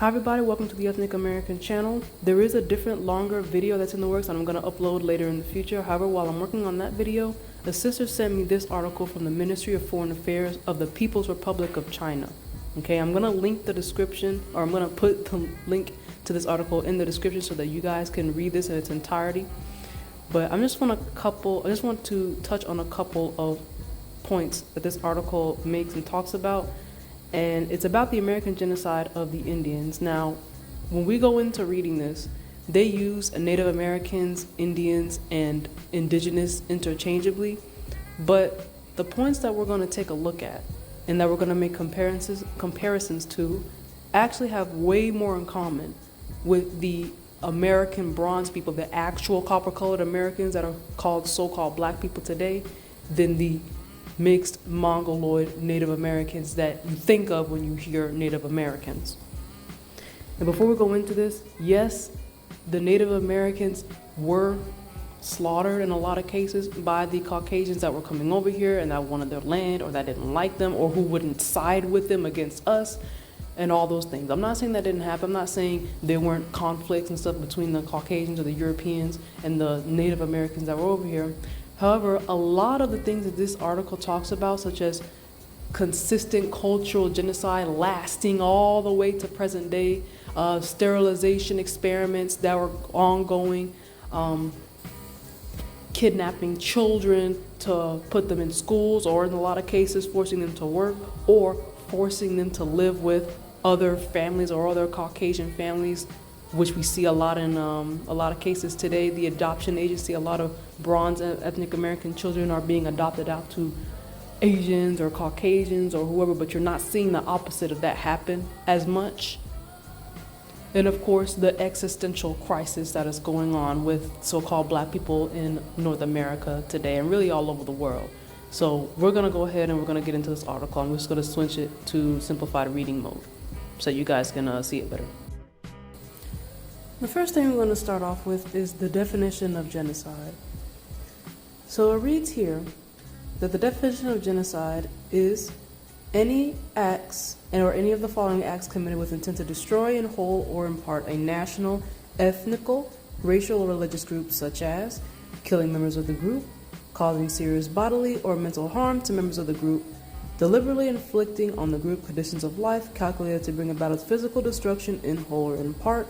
Hi everybody, welcome to the Ethnic American channel. There is a different longer video that's in the works and I'm going to upload later in the future. However, while I'm working on that video, a sister sent me this article from the Ministry of Foreign Affairs of the People's Republic of China. Okay, I'm going to link the description, or I'm going to put the link to this article in the description so that you guys can read this in its entirety. But I just want to touch on a couple of points that this article makes and talks about. And it's about the American genocide of the Indians. Now, when we go into reading this, they use Native Americans, Indians, and indigenous interchangeably. But the points that we're going to take a look at and that we're going to make comparisons to actually have way more in common with the American bronze people, the actual copper-colored Americans that are called so-called black people today, than the mixed Mongoloid Native Americans that you think of when you hear Native Americans. And before we go into this, yes, the Native Americans were slaughtered in a lot of cases by the Caucasians that were coming over here and that wanted their land or that didn't like them or who wouldn't side with them against us and all those things. I'm not saying that didn't happen. I'm not saying there weren't conflicts and stuff between the Caucasians or the Europeans and the Native Americans that were over here. However, a lot of the things that this article talks about, such as consistent cultural genocide lasting all the way to present day, sterilization experiments that were ongoing, kidnapping children to put them in schools, or in a lot of cases forcing them to work or forcing them to live with other families or other Caucasian families, which we see a lot in a lot of cases today. The adoption agency, a lot of bronze ethnic American children are being adopted out to Asians or Caucasians or whoever, but you're not seeing the opposite of that happen as much. And of course, the existential crisis that is going on with so-called black people in North America today and really all over the world. So we're gonna go ahead and we're gonna get into this article. I'm just gonna switch it to simplified reading mode so you guys can see it better. The first thing we're going to start off with is the definition of genocide. So it reads here that the definition of genocide is any acts or any of the following acts committed with intent to destroy in whole or in part a national, ethnical, racial, or religious group, such as killing members of the group, causing serious bodily or mental harm to members of the group, deliberately inflicting on the group conditions of life calculated to bring about its physical destruction in whole or in part,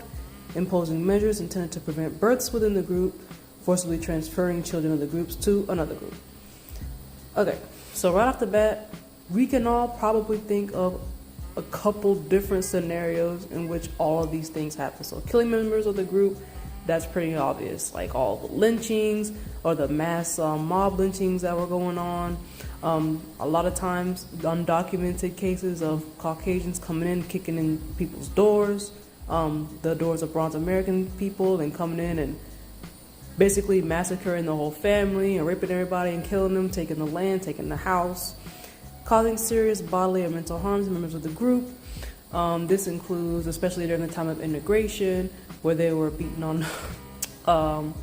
imposing measures intended to prevent births within the group, forcibly transferring children of the groups to another group. Okay, so right off the bat, we can all probably think of a couple different scenarios in which all of these things happen. So killing members of the group, that's pretty obvious, like all the lynchings or the mass mob lynchings that were going on. A lot of times, undocumented cases of Caucasians coming in, kicking in people's doors, the doors of bronze American people, and coming in and basically massacring the whole family and raping everybody and killing them, taking the land, taking the house, causing serious bodily or mental harm to members of the group. This includes, especially during the time of integration, where they were beating on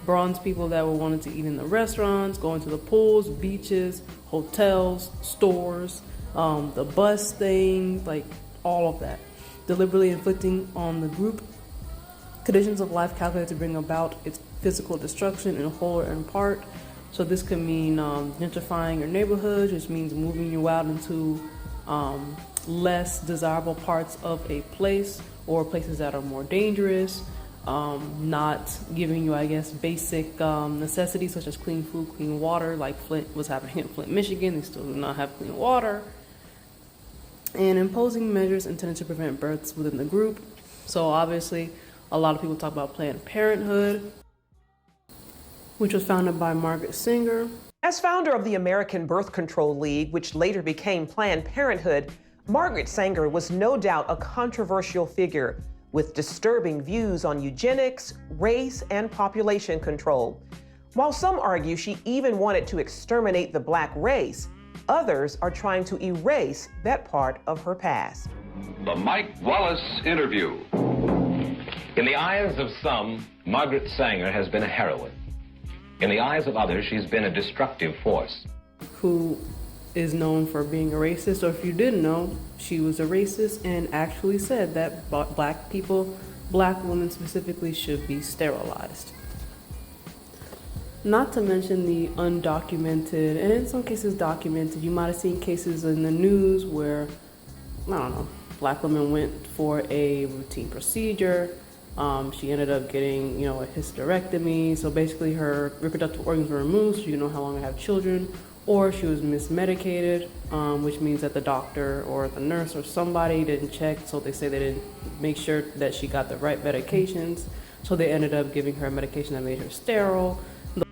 bronze people that were wanting to eat in the restaurants, going to the pools, beaches, hotels, stores, the bus thing, like all of that. Deliberately inflicting on the group conditions of life calculated to bring about its physical destruction in whole or in part. So this could mean gentrifying your neighborhood, which means moving you out into less desirable parts of a place or places that are more dangerous, not giving you, I guess, basic necessities such as clean food, clean water, like Flint was happening in Flint, Michigan. They still do not have clean water. And imposing measures intended to prevent births within the group. So obviously, a lot of people talk about Planned Parenthood, which was founded by Margaret Sanger. As founder of the American Birth Control League, which later became Planned Parenthood, Margaret Sanger was no doubt a controversial figure with disturbing views on eugenics, race, and population control. While some argue she even wanted to exterminate the black race, others are trying to erase that part of her past. The Mike Wallace Interview. In the eyes of some, Margaret Sanger has been a heroine. In the eyes of others, she's been a destructive force. Who is known for being a racist, or if you didn't know, she was a racist and actually said that black people, black women specifically, should be sterilized. Not to mention the undocumented, and in some cases documented, you might have seen cases in the news where, I don't know, black women went for a routine procedure. She ended up getting, a hysterectomy. So basically her reproductive organs were removed so you know how long to have children. Or she was mismedicated, which means that the doctor or the nurse or somebody didn't check. So they say they didn't make sure that she got the right medications. So they ended up giving her a medication that made her sterile.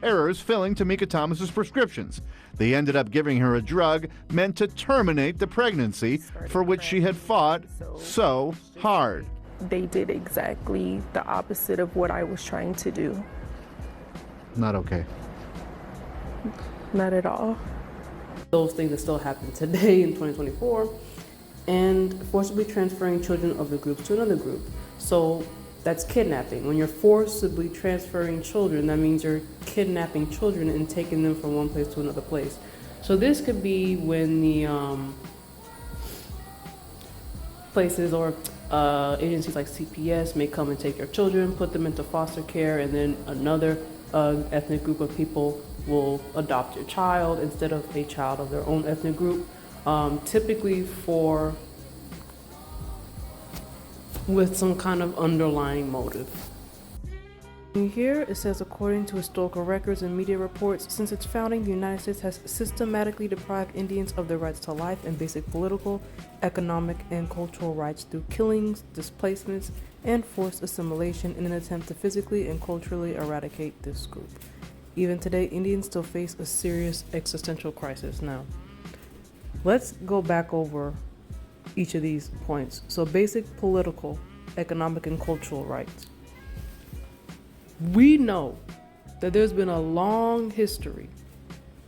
Errors filling Tamika Thomas's prescriptions. They ended up giving her a drug meant to terminate the pregnancy for which she had fought so hard. They did exactly the opposite of what I was trying to do. Not okay. Not at all. Those things that still happen today in 2024, and forcibly transferring children of the group to another group. So that's kidnapping. When you're forcibly transferring children, that means you're kidnapping children and taking them from one place to another place. So this could be when the places or agencies like CPS may come and take your children, put them into foster care, and then another ethnic group of people will adopt your child instead of a child of their own ethnic group, typically with some kind of underlying motive. Here it says, according to historical records and media reports, since its founding, the United States has systematically deprived Indians of their rights to life and basic political, economic, and cultural rights through killings, displacements, and forced assimilation in an attempt to physically and culturally eradicate this group. Even today, Indians still face a serious existential crisis. Now, let's go back over each of these points. So basic political, economic, and cultural rights. We know that there's been a long history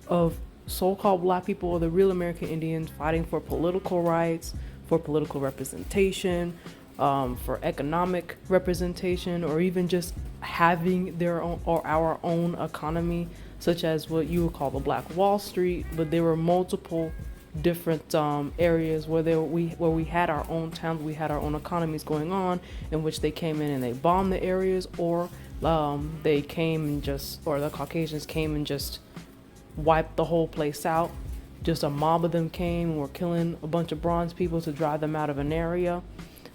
of so-called black people or the real American Indians fighting for political rights, for political representation, for economic representation, or even just having their own or our own economy, such as what you would call the Black Wall Street. But there were multiple different areas where we had our own towns, we had our own economies going on, in which they came in and they bombed the areas, or they came and or the Caucasians came and just wiped the whole place out. Just a mob of them came and were killing a bunch of bronze people to drive them out of an area,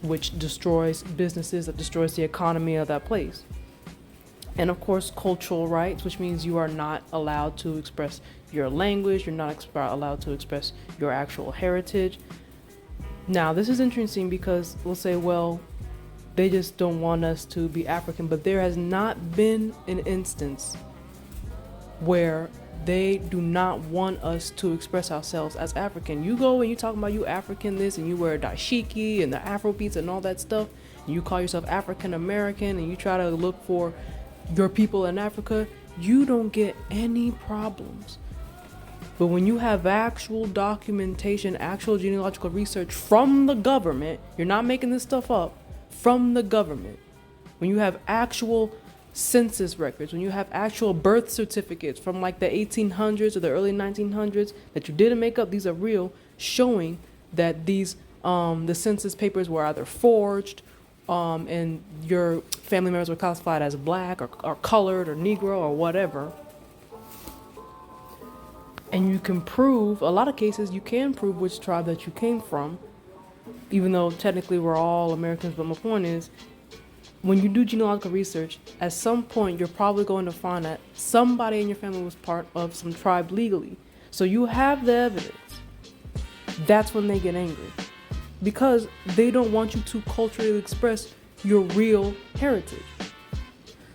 which destroys businesses, that destroys the economy of that place. And of course, cultural rights, which means you are not allowed to express your language, you're not allowed to express your actual heritage. Now, this is interesting because we'll say, well, they just don't want us to be African, but there has not been an instance where they do not want us to express ourselves as African. You go and you talk about you African this, and you wear dashiki and the Afro beats and all that stuff, and you call yourself African American, and you try to look for your people in Africa, you don't get any problems. But when you have actual documentation, actual genealogical research from the government, you're not making this stuff up, from the government, when you have actual census records, when you have actual birth certificates from like the 1800s or the early 1900s that you didn't make up, these are real, showing that these the census papers were either forged, and your family members were classified as black or colored or Negro or whatever. And you can prove, a lot of cases you can prove which tribe that you came from, even though technically we're all Americans. But my point is, when you do genealogical research, at some point you're probably going to find that somebody in your family was part of some tribe legally. So you have the evidence. That's when they get angry, because they don't want you to culturally express your real heritage.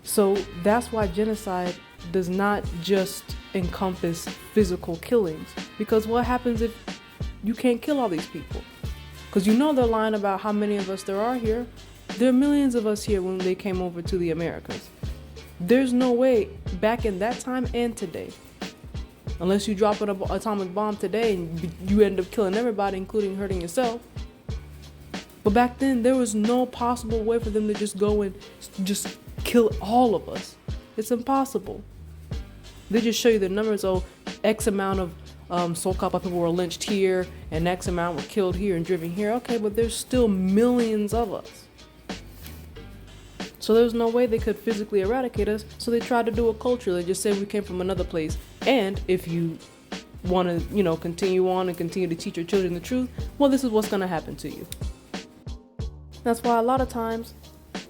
So that's why genocide does not just encompass physical killings, because what happens if you can't kill all these people? Because they're lying about how many of us there are here. There are millions of us here when they came over to the Americas. There's no way back in that time and today, unless you drop an atomic bomb today and you end up killing everybody, including hurting yourself. But back then, there was no possible way for them to just go and just kill all of us. It's impossible. They just show you the numbers, X amount of so called people were lynched here and X amount were killed here and driven here. Okay, but there's still millions of us. So there's no way they could physically eradicate us. So they tried to do a culture. They just said we came from another place. And if you want to, continue on and continue to teach your children the truth, well, this is what's going to happen to you. That's why a lot of times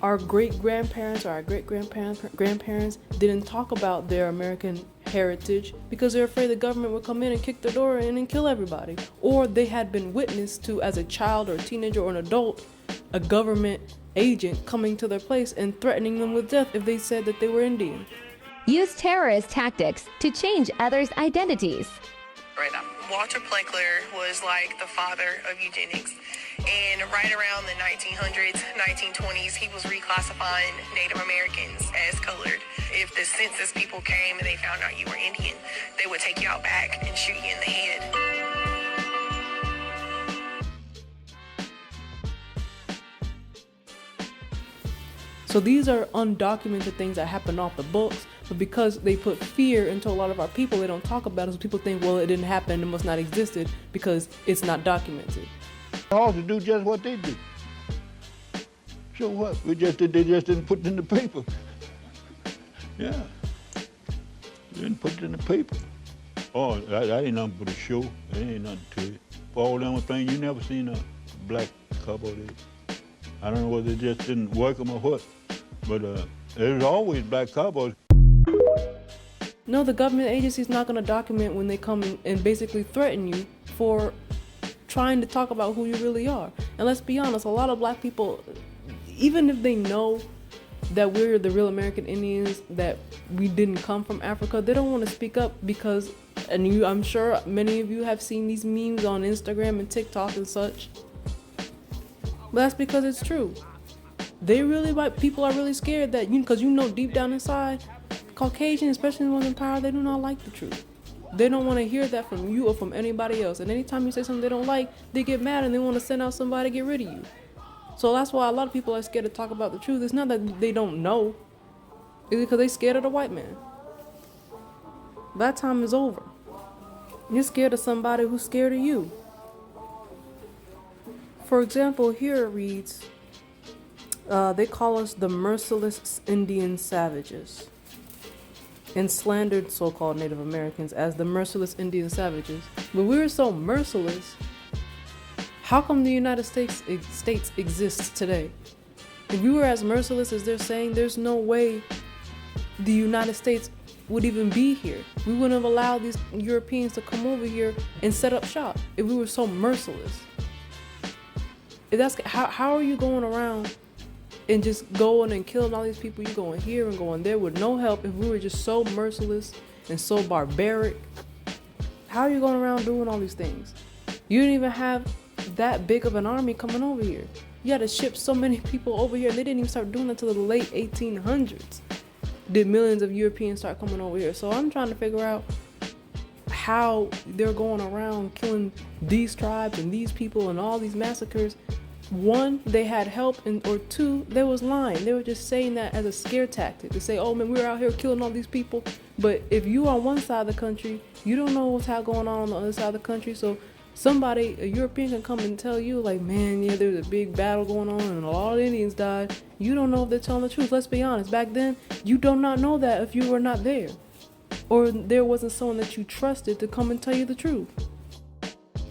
our great-grandparents or our great-grandparents didn't talk about their American heritage because they're afraid the government would come in and kick their door in and kill everybody. Or they had been witness to, as a child or a teenager or an adult, a government agent coming to their place and threatening them with death if they said that they were Indian. Use terrorist tactics to change others' identities. Right. Walter Pleckler was like the father of eugenics. And right around the 1900s, 1920s, he was reclassifying Native Americans as colored. If the census people came and they found out you were Indian, they would take you out back and shoot you in the head. So these are undocumented things that happen off the books, but because they put fear into a lot of our people, they don't talk about it. So people think, well, it didn't happen, it must not existed because it's not documented. All to do just what they do. So what? They just didn't put it in the paper. Yeah. They didn't put it in the paper. Oh, that ain't nothing but a show. There ain't nothing to it. For all them things, you never seen a black cowboy there. I don't know whether they just didn't work them or what, but there's always black cowboys. No, the government agency's not going to document when they come and basically threaten you for trying to talk about who you really are. And let's be honest, a lot of black people, even if they know that we're the real American Indians, that we didn't come from Africa, they don't want to speak up because, I'm sure many of you have seen these memes on Instagram and TikTok and such. But that's because it's true. People are really scared that because deep down inside, Caucasians, especially the ones in power, they do not like the truth. They don't want to hear that from you or from anybody else. And anytime you say something they don't like, they get mad and they want to send out somebody to get rid of you. So that's why a lot of people are scared to talk about the truth. It's not that they don't know. It's because they're scared of the white man. That time is over. You're scared of somebody who's scared of you. For example, here it reads, they call us the merciless Indian savages, and slandered so-called Native Americans as the merciless Indian savages. But we were so merciless, how come the United States exists today? If we were as merciless as they're saying, there's no way the United States would even be here. We wouldn't have allowed these Europeans to come over here and set up shop if we were so merciless. If that's how are you going around and just going and killing all these people? You're going here and going there with no help. If we were just so merciless and so barbaric, how are you going around doing all these things? You didn't even have that big of an army coming over here. You had to ship so many people over here. They didn't even start doing that until the late 1800s. Did millions of Europeans start coming over here? So I'm trying to figure out how they're going around killing these tribes and these people and all these massacres. One, they had help, or two, they was lying. They were just saying that as a scare tactic to say, oh man, we're out here killing all these people. But if you are on one side of the country, you don't know what's going on the other side of the country. So somebody, a European, can come and tell you like, man, yeah, there's a big battle going on and a lot of Indians died. You don't know if they're telling the truth. Let's be honest. Back then, you do not know that if you were not there, or there wasn't someone that you trusted to come and tell you the truth.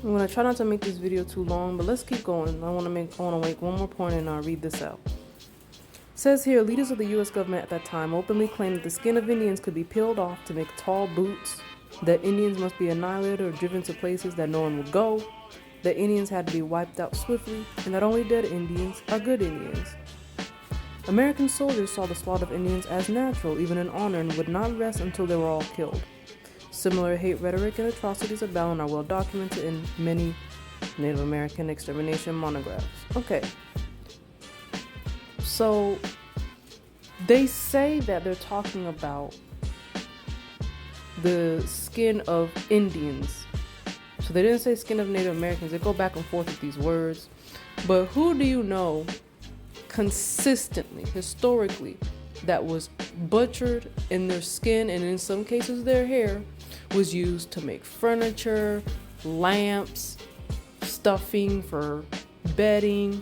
I'm gonna try not to make this video too long, but let's keep going. I want to make one more point and I'll read this out. It says here, leaders of the U.S. government at that time openly claimed that the skin of Indians could be peeled off to make tall boots, that Indians must be annihilated or driven to places that no one would go, that Indians had to be wiped out swiftly, and that only dead Indians are good Indians. American soldiers saw the slaughter of Indians as natural, even an honor, and would not rest until they were all killed. Similar hate rhetoric and atrocities abound are well documented in many Native American extermination monographs. Okay. So they say that they're talking about the skin of Indians. So they didn't say skin of Native Americans. They go back and forth with these words. But who do you know consistently, historically, that was butchered in their skin and in some cases their hair was used to make furniture, lamps, stuffing for bedding.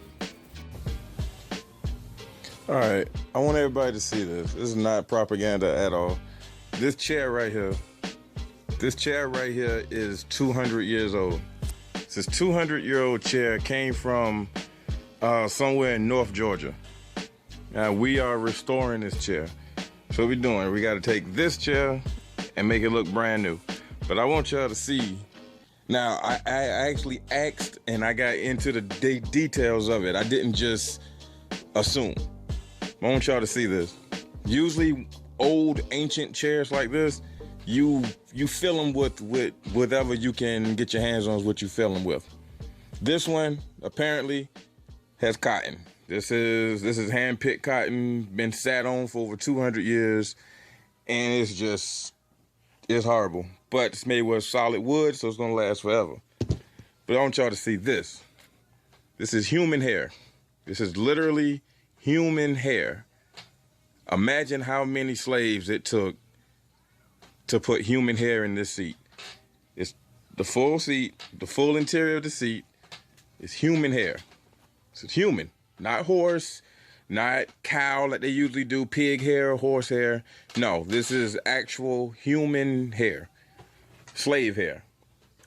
All right, I want everybody to see this. This is not propaganda at all. This chair right here is 200 years old. This 200-year-old chair came from somewhere in North Georgia. Now we are restoring this chair. So what we're doing, we got to take this chair and make it look brand new. But I want y'all to see. Now, I actually asked and I got into the details of it. I didn't just assume. I want y'all to see this. Usually, old ancient chairs like this, you fill them with whatever you can get your hands on is what you fill them with. This one apparently has cotton. This is hand-picked cotton, been sat on for over 200 years, and it's horrible. But it's made with solid wood, so it's gonna last forever. But I want y'all to see this. This is human hair. This is literally human hair. Imagine how many slaves it took to put human hair in this seat. It's the full seat, the full interior of the seat is human hair. It's human, not horse, not cow like they usually do, pig hair, horse hair. No, this is actual human hair, slave hair.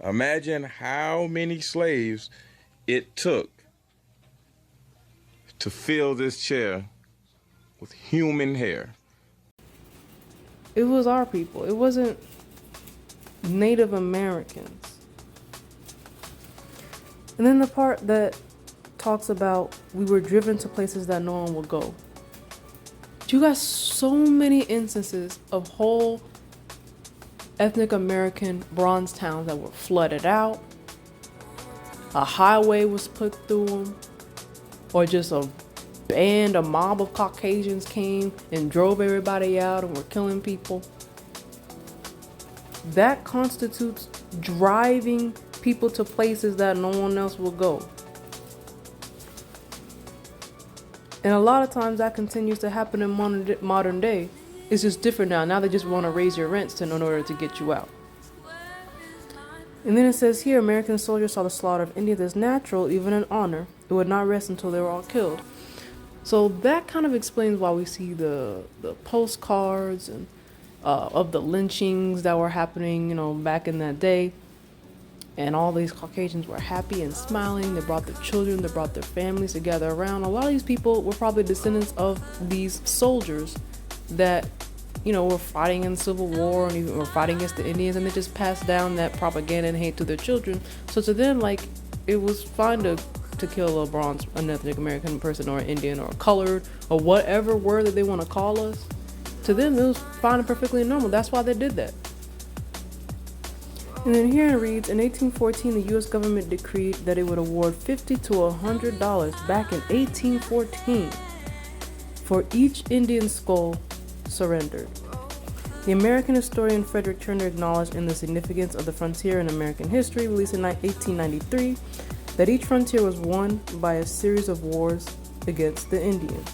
Imagine how many slaves it took to fill this chair with human hair. It was our people. It wasn't Native Americans. And then the part that talks about we were driven to places that no one would go. You got so many instances of whole ethnic American bronze towns that were flooded out. A highway was put through them, or just a mob of Caucasians came and drove everybody out and were killing people. That constitutes driving people to places that no one else will go. And a lot of times that continues to happen in modern day. It's just different now. Now they just want to raise your rents in order to get you out. And then it says here, American soldiers saw the slaughter of Indians as natural, even an honor. It would not rest until they were all killed. So that kind of explains why we see the postcards and of the lynchings that were happening, back in that day. And all these Caucasians were happy and smiling. They brought their children, they brought their families to gather around. A lot of these people were probably descendants of these soldiers that, were fighting in the Civil War and even were fighting against the Indians, and they just passed down that propaganda and hate to their children. So to them, it was fine to kill an ethnic American person or an Indian or a colored or whatever word that they want to call us. To them, it was fine and perfectly normal. That's why they did that. And then here it reads, in 1814, the U.S. government decreed that it would award $50 to $100 back in 1814 for each Indian skull surrendered. The American historian Frederick Turner acknowledged in The Significance of the Frontier in American History, released in 1893, that each frontier was won by a series of wars against the Indians.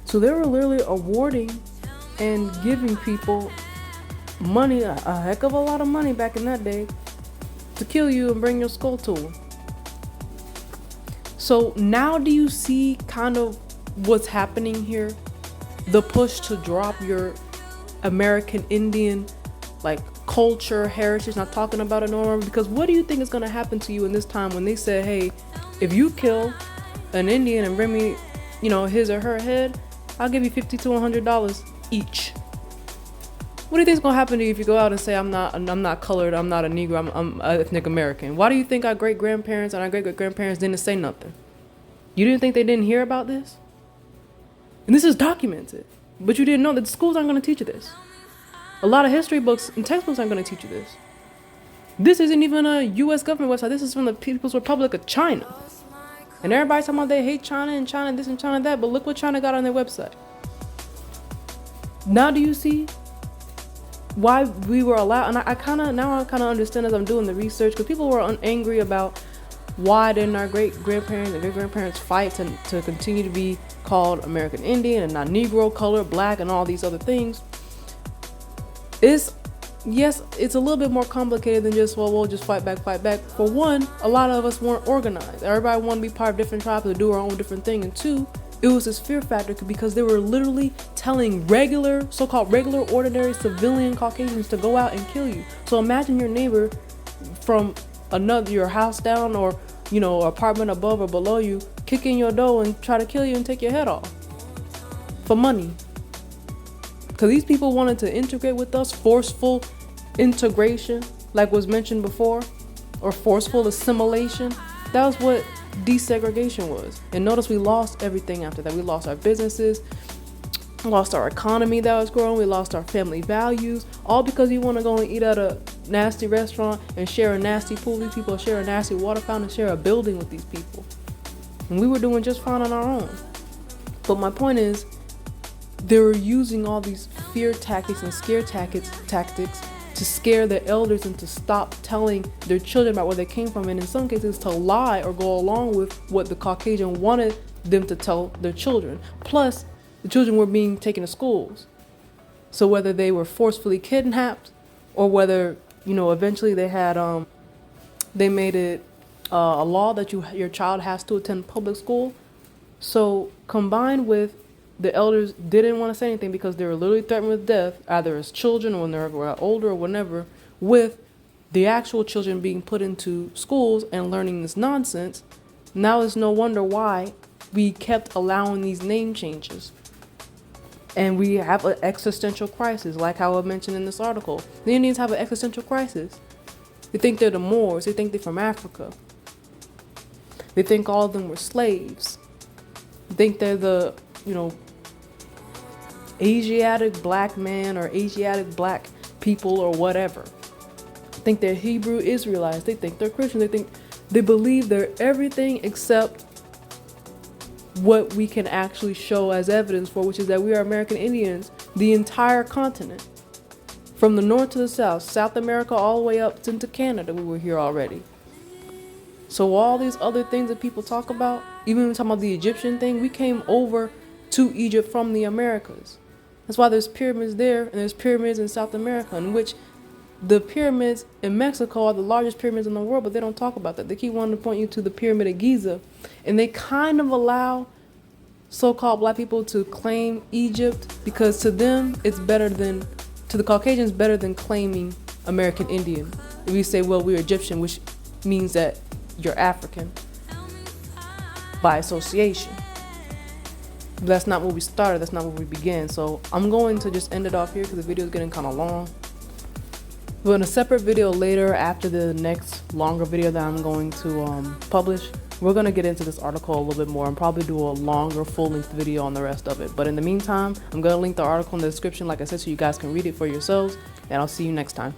So they were literally awarding and giving people money, a heck of a lot of money back in that day, to kill you and bring your skull to them. So now do you see kind of what's happening here? The push to drop your American Indian culture, heritage, not talking about it no more, because what do you think is going to happen to you in this time when they say, hey, if you kill an Indian and bring me, his or her head, I'll give you $50 to $100 each. What do you think is going to happen to you if you go out and say, I'm not colored, I'm not a Negro, I'm ethnic American? Why do you think our great-grandparents and our great-great-grandparents didn't say nothing? You didn't think they didn't hear about this? And this is documented. But you didn't know that schools aren't going to teach you this. A lot of history books and textbooks aren't going to teach you this. This isn't even a U.S. government website. This is from the People's Republic of China. And everybody's talking about they hate China and China this and China that, but look what China got on their website. Now do you see why we were allowed? And I kind of understand as I'm doing the research, because people were angry about why didn't our great-grandparents and great-grandparents fight to continue to be called American Indian and not Negro, colored, black, and all these other things. It's yes, it's a little bit more complicated than just, well, we'll just fight back, fight back. For one, a lot of us weren't organized. Everybody wanted to be part of different tribes to do our own different thing. And two, it was this fear factor because they were literally telling regular, so-called regular, ordinary civilian Caucasians to go out and kill you. So imagine your neighbor from your house down, or, you know, apartment above or below you, kick in your door and try to kill you and take your head off for money. Because these people wanted to integrate with us, forceful integration, like was mentioned before, or forceful assimilation. That was what desegregation was. And notice we lost everything after that. We lost our businesses, lost our economy that was growing, we lost our family values, all because you want to go and eat at a nasty restaurant and share a nasty pool with these people, share a nasty water fountain, share a building with these people. And we were doing just fine on our own. But my point is, they were using all these fear tactics and scare tactics to scare the elders and to stop telling their children about where they came from, and in some cases to lie or go along with what the Caucasian wanted them to tell their children. Plus, the children were being taken to schools. So whether they were forcefully kidnapped, or whether, you know, eventually they had they made it a law that your child has to attend public school. So combined with the elders didn't want to say anything because they were literally threatened with death, either as children or when they were older or whatever, with the actual children being put into schools and learning this nonsense. Now it's no wonder why we kept allowing these name changes. And we have an existential crisis, like how I mentioned in this article. The Indians have an existential crisis. They think they're the Moors. They think they're from Africa. They think all of them were slaves. They think they're the, you know, Asiatic black man or Asiatic black people or whatever. They think they're Hebrew Israelites. They think they're Christian. They believe they're everything except what we can actually show as evidence for, which is that we are American Indians, the entire continent. From the north to the south, South America all the way up into Canada, we were here already. So all these other things that people talk about, even when we talk about the Egyptian thing, we came over to Egypt from the Americas. That's why there's pyramids there and there's pyramids in South America, in which the pyramids in Mexico are the largest pyramids in the world, but they don't talk about that. They keep wanting to point you to the Pyramid of Giza, and they kind of allow so-called black people to claim Egypt because to them it's better than, to the Caucasians, better than claiming American Indian. If you say, well, we're Egyptian, which means that you're African by association. But that's not where we started, that's not where we began. So I'm going to just end it off here because the video is getting kind of long. But in a separate video later, after the next longer video that I'm going to publish, we're going to get into this article a little bit more and probably do a longer full-length video on the rest of it. But in the meantime, I'm going to link the article in the description, like I said, so you guys can read it for yourselves, and I'll see you next time.